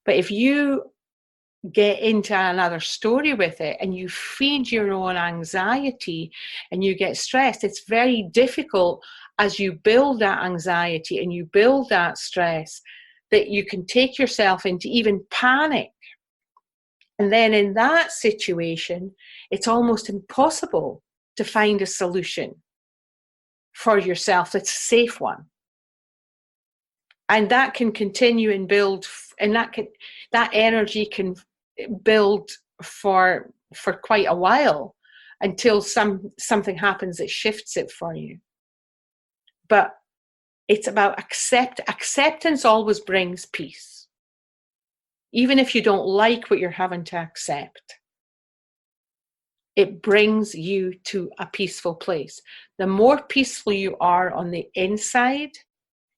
But if you get into another story with it and you feed your own anxiety and you get stressed, it's very difficult as you build that anxiety and you build that stress that you can take yourself into even panic. And then in that situation, it's almost impossible to find a solution for yourself that's a safe one. And that can continue and build, and that energy can build for quite a while until something happens that shifts it for you. But it's about acceptance always brings peace. Even if you don't like what you're having to accept, it brings you to a peaceful place. The more peaceful you are on the inside,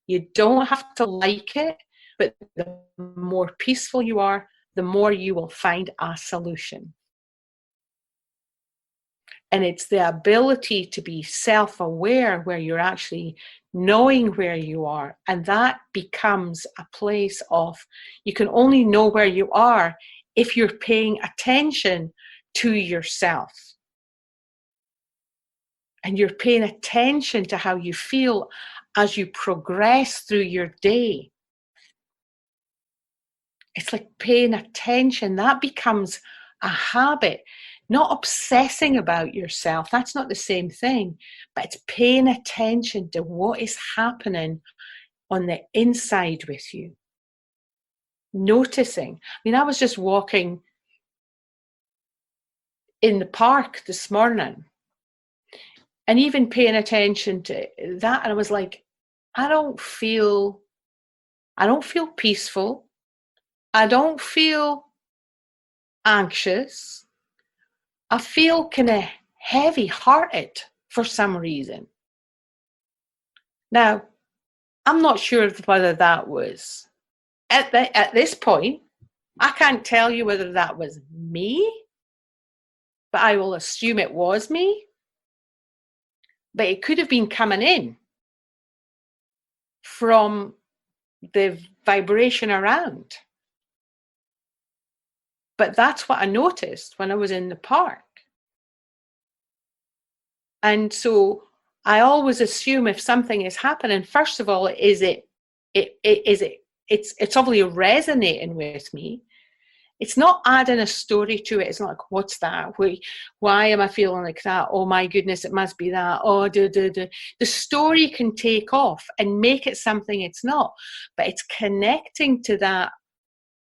you don't have to like it, but the more peaceful you are, the more you will find a solution. And it's the ability to be self-aware where you're actually knowing where you are. And that becomes a place of, you can only know where you are if you're paying attention to yourself. And you're paying attention to how you feel as you progress through your day. It's like paying attention. That becomes a habit. Not obsessing about yourself. That's not the same thing. But it's paying attention to what is happening on the inside with you. Noticing. I mean, I was just walking in the park this morning and even paying attention to that. And I was like, I don't feel peaceful. I don't feel anxious. I feel kind of heavy-hearted for some reason. Now, I'm not sure whether that was, at this point, I can't tell you whether that was me, but I will assume it was me. But it could have been coming in from the vibration around. But that's what I noticed when I was in the park. And so I always assume if something is happening, first of all, it's obviously resonating with me. It's not adding a story to it. It's not like, what's that? Why am I feeling like that? Oh my goodness, it must be that. Oh, The story can take off and make it something it's not. But it's connecting to that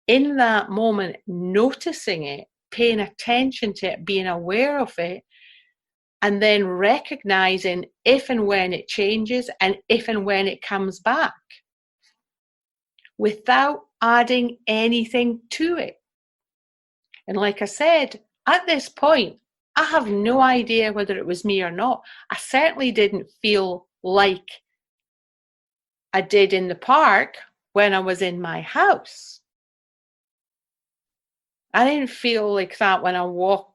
in that moment, noticing it, paying attention to it, being aware of it, and then recognizing if and when it changes and if and when it comes back without adding anything to it. And like I said, at this point, I have no idea whether it was me or not. I certainly didn't feel like I did in the park when I was in my house. I didn't feel like that when I walked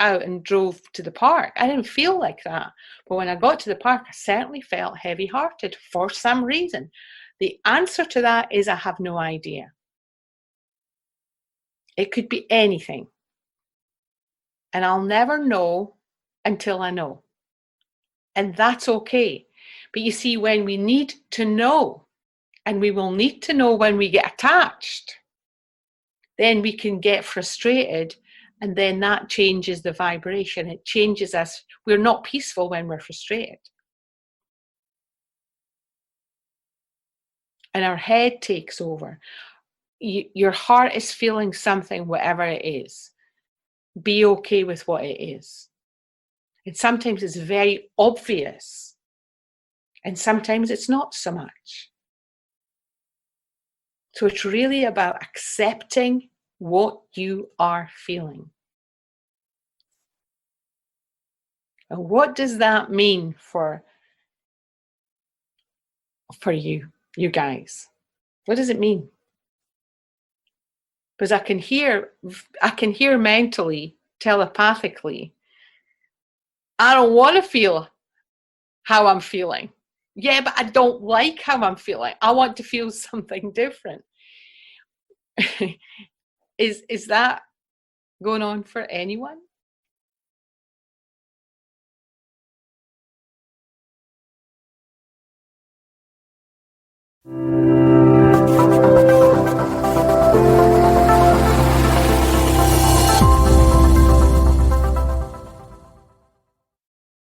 out and drove to the park. I didn't feel like that. But when I got to the park, I certainly felt heavy-hearted for some reason. The answer to that is I have no idea. It could be anything. And I'll never know until I know. And that's okay. But you see, when we need to know, and we will need to know when we get attached, then we can get frustrated, and then that changes the vibration. It changes us. We're not peaceful when we're frustrated. And our head takes over. Your heart is feeling something, whatever it is. Be okay with what it is. And sometimes it's very obvious. And sometimes it's not so much. So it's really about accepting what you are feeling. And what does that mean for you guys? What does it mean? Because I can hear mentally, telepathically, I don't want to feel how I'm feeling. Yeah, but I don't like how I'm feeling. I want to feel something different. Is that going on for anyone?